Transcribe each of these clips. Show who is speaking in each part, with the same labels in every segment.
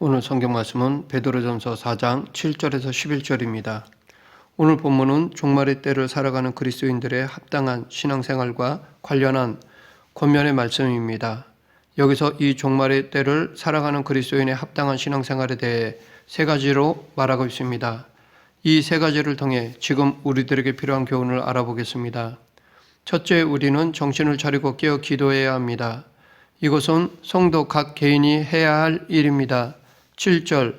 Speaker 1: 오늘 성경 말씀은 베드로전서 4장 7절에서 11절입니다. 오늘 본문은 종말의 때를 살아가는 그리스도인들의 합당한 신앙생활과 관련한 권면의 말씀입니다. 여기서 이 종말의 때를 살아가는 그리스도인의 합당한 신앙생활에 대해 세 가지로 말하고 있습니다. 이 세 가지를 통해 지금 우리들에게 필요한 교훈을 알아보겠습니다. 첫째, 우리는 정신을 차리고 깨어 기도해야 합니다. 이것은 성도 각 개인이 해야 할 일입니다. 7절,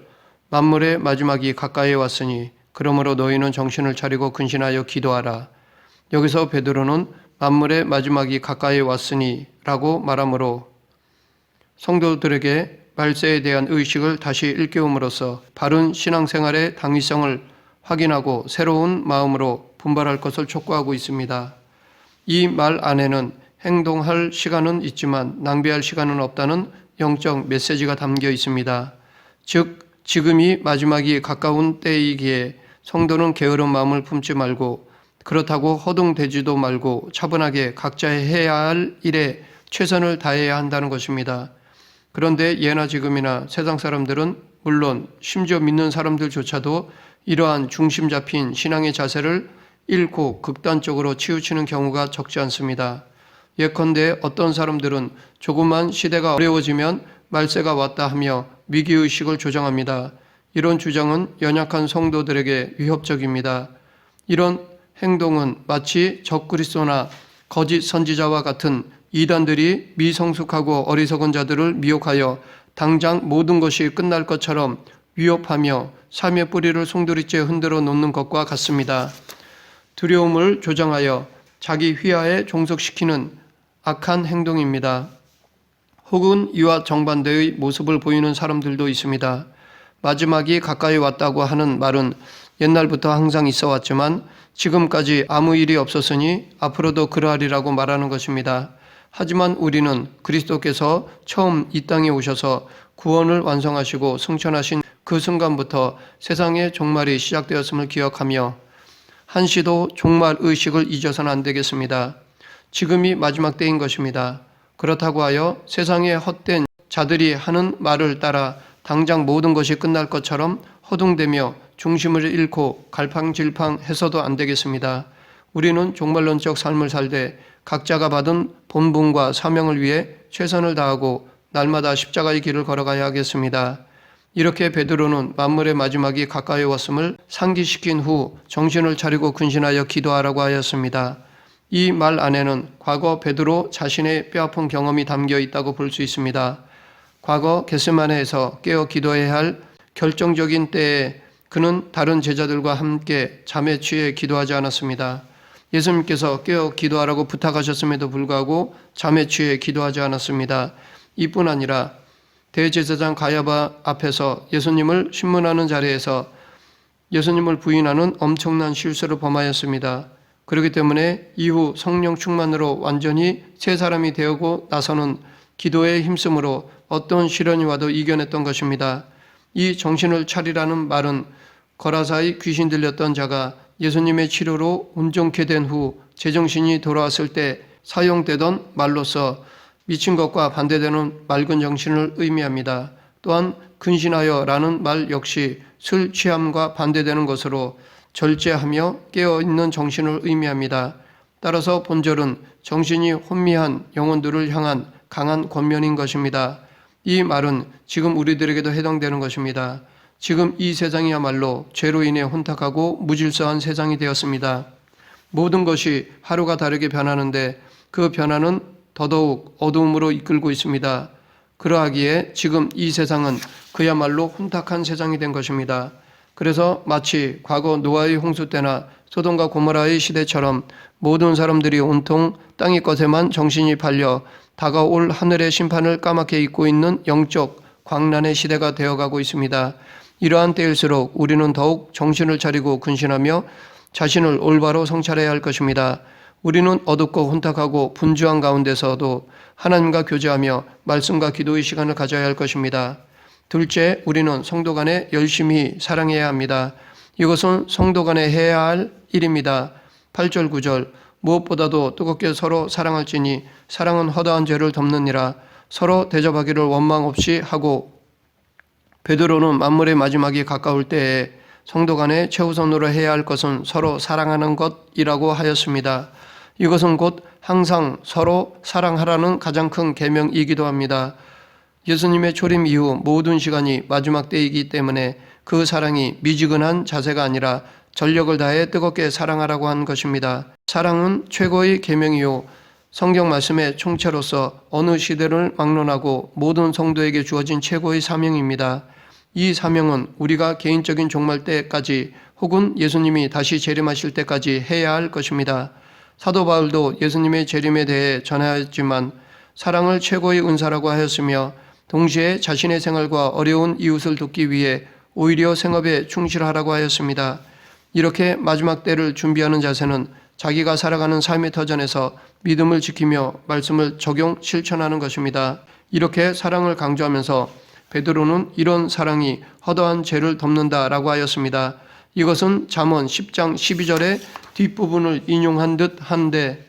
Speaker 1: 만물의 마지막이 가까이 왔으니 그러므로 너희는 정신을 차리고 근신하여 기도하라. 여기서 베드로는 만물의 마지막이 가까이 왔으니 라고 말하므로 성도들에게 말세에 대한 의식을 다시 일깨움으로써 바른 신앙생활의 당위성을 확인하고 새로운 마음으로 분발할 것을 촉구하고 있습니다. 이 말 안에는 행동할 시간은 있지만 낭비할 시간은 없다는 영적 메시지가 담겨 있습니다. 즉, 지금이 마지막이 가까운 때이기에 성도는 게으른 마음을 품지 말고 그렇다고 허둥대지도 말고 차분하게 각자 해야 할 일에 최선을 다해야 한다는 것입니다. 그런데 예나 지금이나 세상 사람들은 물론 심지어 믿는 사람들조차도 이러한 중심 잡힌 신앙의 자세를 잃고 극단적으로 치우치는 경우가 적지 않습니다. 예컨대 어떤 사람들은 조금만 시대가 어려워지면 말세가 왔다 하며 위기의식을 조장합니다. 이런 주장은 연약한 성도들에게 위협적입니다. 이런 행동은 마치 적그리스도나 거짓 선지자와 같은 이단들이 미성숙하고 어리석은 자들을 미혹하여 당장 모든 것이 끝날 것처럼 위협하며 삶의 뿌리를 송두리째 흔들어 놓는 것과 같습니다. 두려움을 조장하여 자기 휘하에 종속시키는 악한 행동입니다. 혹은 이와 정반대의 모습을 보이는 사람들도 있습니다. 마지막이 가까이 왔다고 하는 말은 옛날부터 항상 있어 왔지만 지금까지 아무 일이 없었으니 앞으로도 그러하리라고 말하는 것입니다. 하지만 우리는 그리스도께서 처음 이 땅에 오셔서 구원을 완성하시고 승천하신 그 순간부터 세상의 종말이 시작되었음을 기억하며 한시도 종말 의식을 잊어서는 안 되겠습니다. 지금이 마지막 때인 것입니다. 그렇다고 하여 세상의 헛된 자들이 하는 말을 따라 당장 모든 것이 끝날 것처럼 허둥대며 중심을 잃고 갈팡질팡해서도 안 되겠습니다. 우리는 종말론적 삶을 살되 각자가 받은 본분과 사명을 위해 최선을 다하고 날마다 십자가의 길을 걸어가야 하겠습니다. 이렇게 베드로는 만물의 마지막이 가까이 왔음을 상기시킨 후 정신을 차리고 근신하여 기도하라고 하였습니다. 이 말 안에는 과거 베드로 자신의 뼈아픈 경험이 담겨 있다고 볼 수 있습니다. 과거 겟세마네에서 깨어 기도해야 할 결정적인 때에 그는 다른 제자들과 함께 잠에 취해 기도하지 않았습니다. 예수님께서 깨어 기도하라고 부탁하셨음에도 불구하고 잠에 취해 기도하지 않았습니다. 이뿐 아니라 대제사장 가야바 앞에서 예수님을 신문하는 자리에서 예수님을 부인하는 엄청난 실수를 범하였습니다. 그렇기 때문에 이후 성령 충만으로 완전히 새 사람이 되고 나서는 기도에 힘쓰므로 어떤 시련이 와도 이겨냈던 것입니다. 이 정신을 차리라는 말은 거라사의 귀신 들렸던 자가 예수님의 치료로 온전케 된 후 제정신이 돌아왔을 때 사용되던 말로서 미친 것과 반대되는 맑은 정신을 의미합니다. 또한 근신하여라는 말 역시 술 취함과 반대되는 것으로 절제하며 깨어있는 정신을 의미합니다. 따라서 본절은 정신이 혼미한 영혼들을 향한 강한 권면인 것입니다. 이 말은 지금 우리들에게도 해당되는 것입니다. 지금 이 세상이야말로 죄로 인해 혼탁하고 무질서한 세상이 되었습니다. 모든 것이 하루가 다르게 변하는데 그 변화는 더더욱 어두움으로 이끌고 있습니다. 그러하기에 지금 이 세상은 그야말로 혼탁한 세상이 된 것입니다. 그래서 마치 과거 노아의 홍수 때나 소돔과 고모라의 시대처럼 모든 사람들이 온통 땅의 것에만 정신이 팔려 다가올 하늘의 심판을 까맣게 잊고 있는 영적 광란의 시대가 되어가고 있습니다. 이러한 때일수록 우리는 더욱 정신을 차리고 근신하며 자신을 올바로 성찰해야 할 것입니다. 우리는 어둡고 혼탁하고 분주한 가운데서도 하나님과 교제하며 말씀과 기도의 시간을 가져야 할 것입니다. 둘째, 우리는 성도 간에 열심히 사랑해야 합니다. 이것은 성도 간에 해야 할 일입니다. 8절 9절 무엇보다도 뜨겁게 서로 사랑할지니 사랑은 허다한 죄를 덮느니라. 서로 대접하기를 원망 없이 하고 베드로는 만물의 마지막이 가까울 때에 성도 간에 최우선으로 해야 할 것은 서로 사랑하는 것이라고 하였습니다. 이것은 곧 항상 서로 사랑하라는 가장 큰 계명이기도 합니다. 예수님의 초림 이후 모든 시간이 마지막 때이기 때문에 그 사랑이 미지근한 자세가 아니라 전력을 다해 뜨겁게 사랑하라고 한 것입니다. 사랑은 최고의 계명이요 성경 말씀의 총체로서 어느 시대를 막론하고 모든 성도에게 주어진 최고의 사명입니다. 이 사명은 우리가 개인적인 종말 때까지 혹은 예수님이 다시 재림하실 때까지 해야 할 것입니다. 사도 바울도 예수님의 재림에 대해 전하였지만 사랑을 최고의 은사라고 하였으며 동시에 자신의 생활과 어려운 이웃을 돕기 위해 오히려 생업에 충실하라고 하였습니다. 이렇게 마지막 때를 준비하는 자세는 자기가 살아가는 삶의 터전에서 믿음을 지키며 말씀을 적용 실천하는 것입니다. 이렇게 사랑을 강조하면서 베드로는 이런 사랑이 허다한 죄를 덮는다라고 하였습니다. 이것은 잠언 10장 12절의 뒷부분을 인용한 듯 한데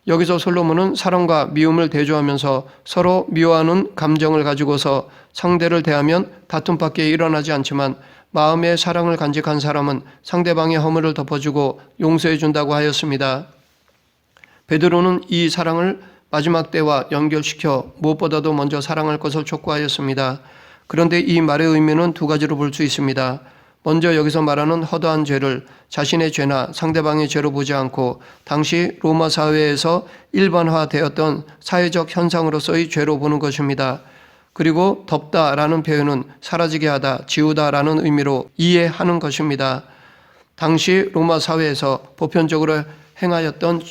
Speaker 1: 여기서 솔로몬은 사랑과 미움을 대조하면서 서로 미워하는 감정을 가지고서 상대를 대하면 다툼밖에 일어나지 않지만 마음의 사랑을 간직한 사람은 상대방의 허물을 덮어주고 용서해 준다고 하였습니다. 베드로는 이 사랑을 마지막 때와 연결시켜 무엇보다도 먼저 사랑할 것을 촉구하였습니다. 그런데 이 말의 의미는 두 가지로 볼 수 있습니다. 먼저 여기서 말하는 허다한 죄를 자신의 죄나 상대방의 죄로 보지 않고 당시 로마 사회에서 일반화되었던 사회적 현상으로서의 죄로 보는 것입니다. 그리고 덮다라는 표현은 사라지게 하다, 지우다라는 의미로 이해하는 것입니다. 당시 로마 사회에서 보편적으로 행하였던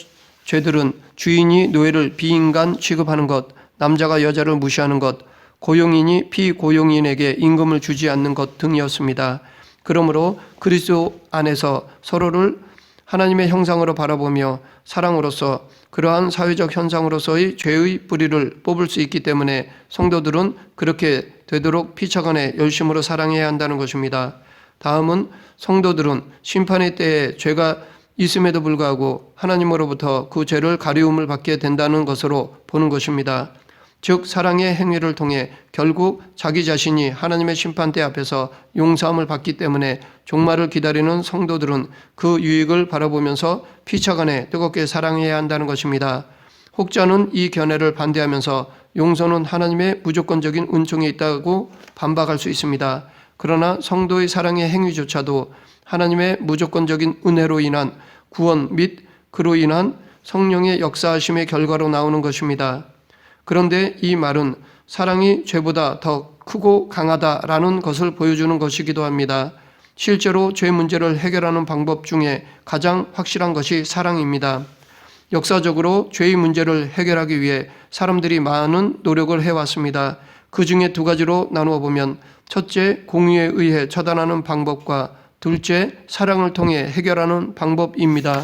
Speaker 1: 죄들은 주인이 노예를 비인간 취급하는 것, 남자가 여자를 무시하는 것, 고용인이 피고용인에게 임금을 주지 않는 것 등이었습니다. 그러므로 그리스도 안에서 서로를 하나님의 형상으로 바라보며 사랑으로서 그러한 사회적 현상으로서의 죄의 뿌리를 뽑을 수 있기 때문에 성도들은 그렇게 되도록 피차간에 열심으로 사랑해야 한다는 것입니다. 다음은 성도들은 심판의 때에 죄가 있음에도 불구하고 하나님으로부터 그 죄를 가리움을 받게 된다는 것으로 보는 것입니다. 즉 사랑의 행위를 통해 결국 자기 자신이 하나님의 심판대 앞에서 용서함을 받기 때문에 종말을 기다리는 성도들은 그 유익을 바라보면서 피차간에 뜨겁게 사랑해야 한다는 것입니다. 혹자는 이 견해를 반대하면서 용서는 하나님의 무조건적인 은총에 있다고 반박할 수 있습니다. 그러나 성도의 사랑의 행위조차도 하나님의 무조건적인 은혜로 인한 구원 및 그로 인한 성령의 역사하심의 결과로 나오는 것입니다. 그런데 이 말은 사랑이 죄보다 더 크고 강하다라는 것을 보여주는 것이기도 합니다. 실제로 죄 문제를 해결하는 방법 중에 가장 확실한 것이 사랑입니다. 역사적으로 죄의 문제를 해결하기 위해 사람들이 많은 노력을 해왔습니다. 그 중에 두 가지로 나누어 보면 첫째, 공의에 의해 처단하는 방법과 둘째, 사랑을 통해 해결하는 방법입니다.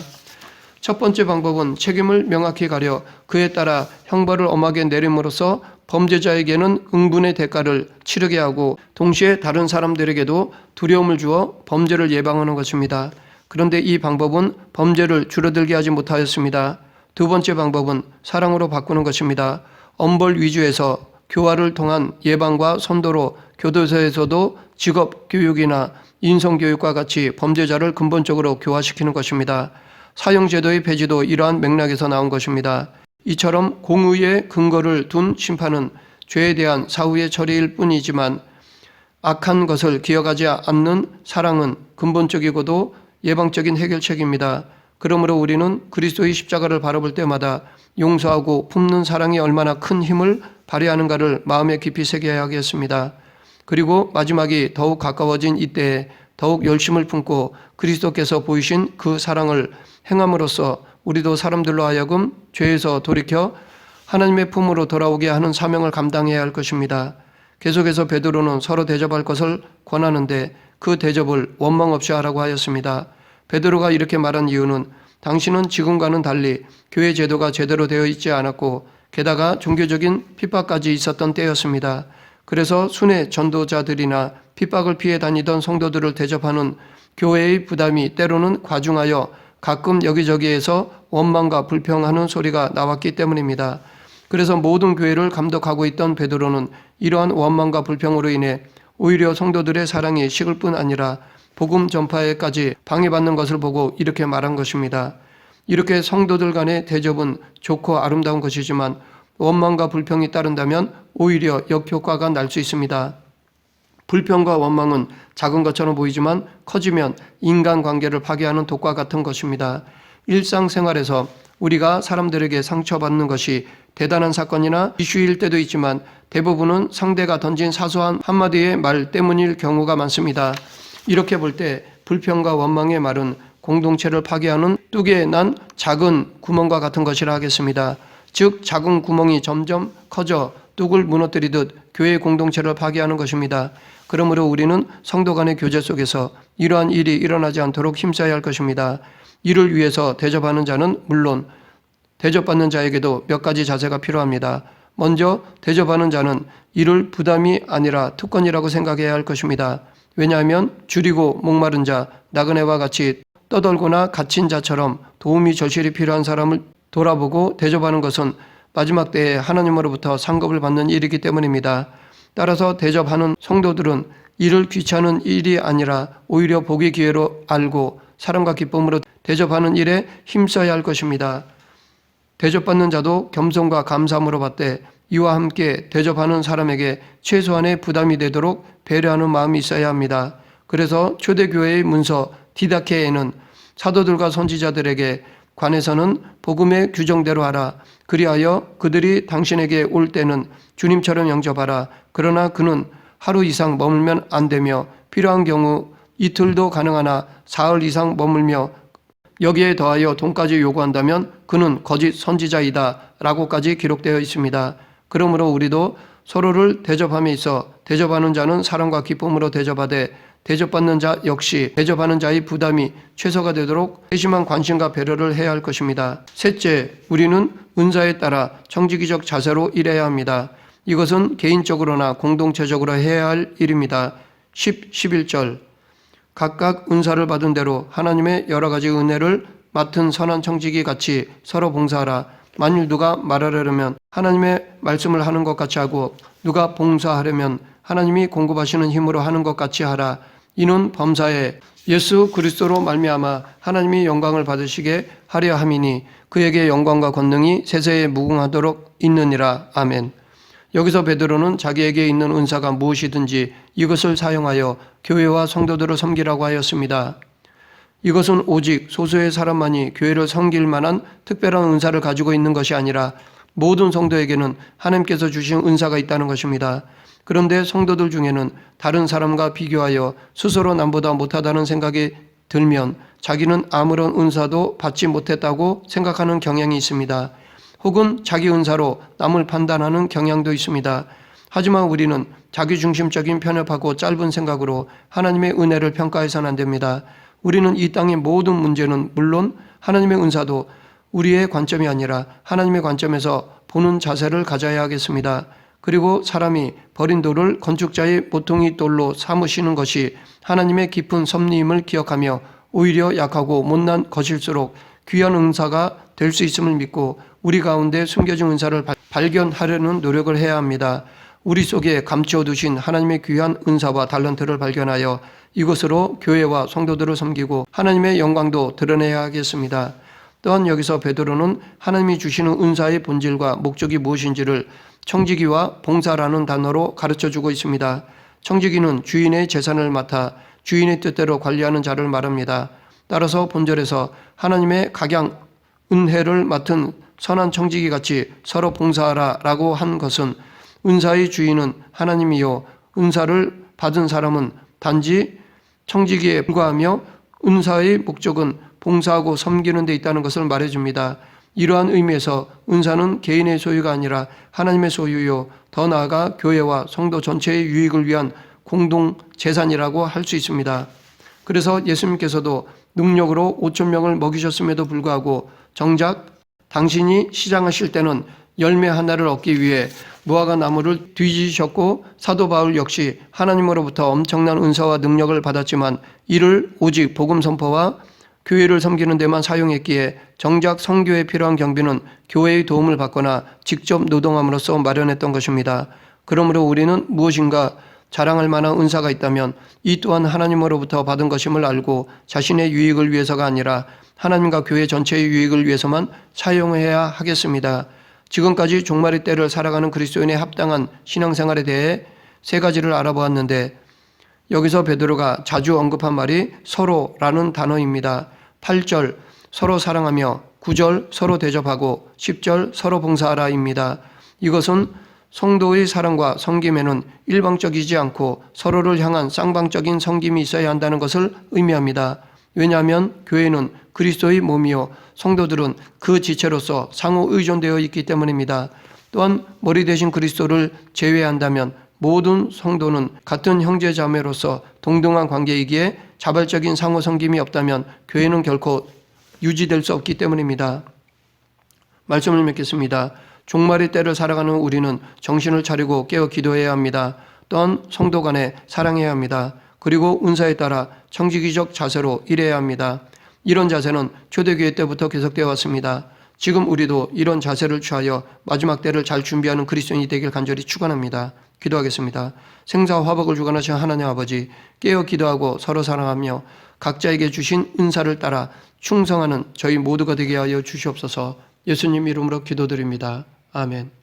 Speaker 1: 첫 번째 방법은 책임을 명확히 가려 그에 따라 형벌을 엄하게 내림으로써 범죄자에게는 응분의 대가를 치르게 하고 동시에 다른 사람들에게도 두려움을 주어 범죄를 예방하는 것입니다. 그런데 이 방법은 범죄를 줄어들게 하지 못하였습니다. 두 번째 방법은 사랑으로 바꾸는 것입니다. 엄벌 위주에서 교화를 통한 예방과 선도로 교도소에서도 직업교육이나 인성교육과 같이 범죄자를 근본적으로 교화시키는 것입니다. 사형제도의 폐지도 이러한 맥락에서 나온 것입니다. 이처럼 공의의 근거를 둔 심판은 죄에 대한 사후의 처리일 뿐이지만 악한 것을 기억하지 않는 사랑은 근본적이고도 예방적인 해결책입니다. 그러므로 우리는 그리스도의 십자가를 바라볼 때마다 용서하고 품는 사랑이 얼마나 큰 힘을 발휘하는가를 마음에 깊이 새겨야 하겠습니다. 그리고 마지막이 더욱 가까워진 이때에 더욱 열심을 품고 그리스도께서 보이신 그 사랑을 행함으로써 우리도 사람들로 하여금 죄에서 돌이켜 하나님의 품으로 돌아오게 하는 사명을 감당해야 할 것입니다. 계속해서 베드로는 서로 대접할 것을 권하는데 그 대접을 원망 없이 하라고 하였습니다. 베드로가 이렇게 말한 이유는 당신은 지금과는 달리 교회 제도가 제대로 되어 있지 않았고 게다가 종교적인 핍박까지 있었던 때였습니다. 그래서 순회 전도자들이나 핍박을 피해 다니던 성도들을 대접하는 교회의 부담이 때로는 과중하여 가끔 여기저기에서 원망과 불평하는 소리가 나왔기 때문입니다. 그래서 모든 교회를 감독하고 있던 베드로는 이러한 원망과 불평으로 인해 오히려 성도들의 사랑이 식을 뿐 아니라 복음 전파에까지 방해받는 것을 보고 이렇게 말한 것입니다. 이렇게 성도들 간의 대접은 좋고 아름다운 것이지만 원망과 불평이 따른다면 오히려 역효과가 날 수 있습니다. 불평과 원망은 작은 것처럼 보이지만 커지면 인간관계를 파괴하는 독과 같은 것입니다. 일상생활에서 우리가 사람들에게 상처받는 것이 대단한 사건이나 이슈일 때도 있지만 대부분은 상대가 던진 사소한 한마디의 말 때문일 경우가 많습니다. 이렇게 볼 때 불평과 원망의 말은 공동체를 파괴하는 뚝에 난 작은 구멍과 같은 것이라 하겠습니다. 즉 작은 구멍이 점점 커져 뚝을 무너뜨리듯 교회 공동체를 파괴하는 것입니다. 그러므로 우리는 성도 간의 교제 속에서 이러한 일이 일어나지 않도록 힘써야 할 것입니다. 이를 위해서 대접하는 자는 물론 대접받는 자에게도 몇 가지 자세가 필요합니다. 먼저 대접하는 자는 이를 부담이 아니라 특권이라고 생각해야 할 것입니다. 왜냐하면 줄이고 목마른 자, 나그네와 같이 떠돌거나 갇힌 자처럼 도움이 절실히 필요한 사람을 돌아보고 대접하는 것은 마지막 때에 하나님으로부터 상급을 받는 일이기 때문입니다. 따라서 대접하는 성도들은 이를 귀찮은 일이 아니라 오히려 복의 기회로 알고 사랑과 기쁨으로 대접하는 일에 힘써야 할 것입니다. 대접받는 자도 겸손과 감사함으로 받되 이와 함께 대접하는 사람에게 최소한의 부담이 되도록 배려하는 마음이 있어야 합니다. 그래서 초대교회의 문서 디다케에는 사도들과 선지자들에게 관해서는 복음의 규정대로 하라. 그리하여 그들이 당신에게 올 때는 주님처럼 영접하라. 그러나 그는 하루 이상 머물면 안 되며 필요한 경우 이틀도 가능하나 사흘 이상 머물며 여기에 더하여 돈까지 요구한다면 그는 거짓 선지자이다 라고까지 기록되어 있습니다. 그러므로 우리도 서로를 대접함에 있어 대접하는 자는 사랑과 기쁨으로 대접하되 대접받는 자 역시 대접하는 자의 부담이 최소가 되도록 세심한 관심과 배려를 해야 할 것입니다. 셋째, 우리는 은사에 따라 청지기적 자세로 일해야 합니다. 이것은 개인적으로나 공동체적으로 해야 할 일입니다. 11절 각각 은사를 받은 대로 하나님의 여러 가지 은혜를 맡은 선한 청지기 같이 서로 봉사하라. 만일 누가 말하려면 하나님의 말씀을 하는 것 같이 하고 누가 봉사하려면 하나님이 공급하시는 힘으로 하는 것 같이 하라. 이는 범사에 예수 그리스도로 말미암아 하나님이 영광을 받으시게 하려 함이니 그에게 영광과 권능이 세세에 무궁하도록 있느니라. 아멘. 여기서 베드로는 자기에게 있는 은사가 무엇이든지 이것을 사용하여 교회와 성도들을 섬기라고 하였습니다. 이것은 오직 소수의 사람만이 교회를 섬길 만한 특별한 은사를 가지고 있는 것이 아니라 모든 성도에게는 하나님께서 주신 은사가 있다는 것입니다. 그런데 성도들 중에는 다른 사람과 비교하여 스스로 남보다 못하다는 생각이 들면 자기는 아무런 은사도 받지 못했다고 생각하는 경향이 있습니다. 혹은 자기 은사로 남을 판단하는 경향도 있습니다. 하지만 우리는 자기중심적인 편협하고 짧은 생각으로 하나님의 은혜를 평가해서는 안 됩니다. 우리는 이 땅의 모든 문제는 물론 하나님의 은사도 우리의 관점이 아니라 하나님의 관점에서 보는 자세를 가져야 하겠습니다. 그리고 사람이 버린 돌을 건축자의 모퉁이 돌로 삼으시는 것이 하나님의 깊은 섭리임을 기억하며 오히려 약하고 못난 것일수록 귀한 은사가 될 수 있음을 믿고 우리 가운데 숨겨진 은사를 발견하려는 노력을 해야 합니다. 우리 속에 감추어두신 하나님의 귀한 은사와 달란트를 발견하여 이것으로 교회와 성도들을 섬기고 하나님의 영광도 드러내야 하겠습니다. 또한 여기서 베드로는 하나님이 주시는 은사의 본질과 목적이 무엇인지를 청지기와 봉사라는 단어로 가르쳐주고 있습니다. 청지기는 주인의 재산을 맡아 주인의 뜻대로 관리하는 자를 말합니다. 따라서 본절에서 하나님의 각양 은혜를 맡은 선한 청지기 같이 서로 봉사하라 라고 한 것은 은사의 주인은 하나님이요 은사를 받은 사람은 단지 청지기에 불과하며 은사의 목적은 봉사하고 섬기는 데 있다는 것을 말해줍니다. 이러한 의미에서 은사는 개인의 소유가 아니라 하나님의 소유요 더 나아가 교회와 성도 전체의 유익을 위한 공동 재산이라고 할 수 있습니다. 그래서 예수님께서도 능력으로 5,000명을 먹이셨음에도 불구하고 정작 당신이 시장하실 때는 열매 하나를 얻기 위해 무화과 나무를 뒤지셨고 사도 바울 역시 하나님으로부터 엄청난 은사와 능력을 받았지만 이를 오직 복음 선포와 교회를 섬기는 데만 사용했기에 정작 선교에 필요한 경비는 교회의 도움을 받거나 직접 노동함으로써 마련했던 것입니다. 그러므로 우리는 무엇인가 자랑할 만한 은사가 있다면 이 또한 하나님으로부터 받은 것임을 알고 자신의 유익을 위해서가 아니라 하나님과 교회 전체의 유익을 위해서만 사용해야 하겠습니다. 지금까지 종말의 때를 살아가는 그리스도인의 합당한 신앙생활에 대해 세 가지를 알아보았는데 여기서 베드로가 자주 언급한 말이 서로라는 단어입니다. 8절 서로 사랑하며 9절 서로 대접하고 10절 서로 봉사하라입니다. 이것은 성도의 사랑과 섬김에는 일방적이지 않고 서로를 향한 쌍방적인 섬김이 있어야 한다는 것을 의미합니다. 왜냐하면 교회는 그리스도의 몸이요 성도들은 그 지체로서 상호 의존되어 있기 때문입니다. 또한 머리 대신 그리스도를 제외한다면 모든 성도는 같은 형제 자매로서 동등한 관계이기에 자발적인 상호 섬김이 없다면 교회는 결코 유지될 수 없기 때문입니다. 말씀을 맺겠습니다. 종말의 때를 살아가는 우리는 정신을 차리고 깨어 기도해야 합니다. 또한 성도 간에 사랑해야 합니다. 그리고 은사에 따라 청지기적 자세로 일해야 합니다. 이런 자세는 초대교회 때부터 계속되어 왔습니다. 지금 우리도 이런 자세를 취하여 마지막 때를 잘 준비하는 그리스도인이 되길 간절히 축원합니다. 기도하겠습니다. 생사와 화복을 주관하신 하나님 아버지, 깨어 기도하고 서로 사랑하며 각자에게 주신 은사를 따라 충성하는 저희 모두가 되게 하여 주시옵소서. 예수님 이름으로 기도드립니다. 아멘.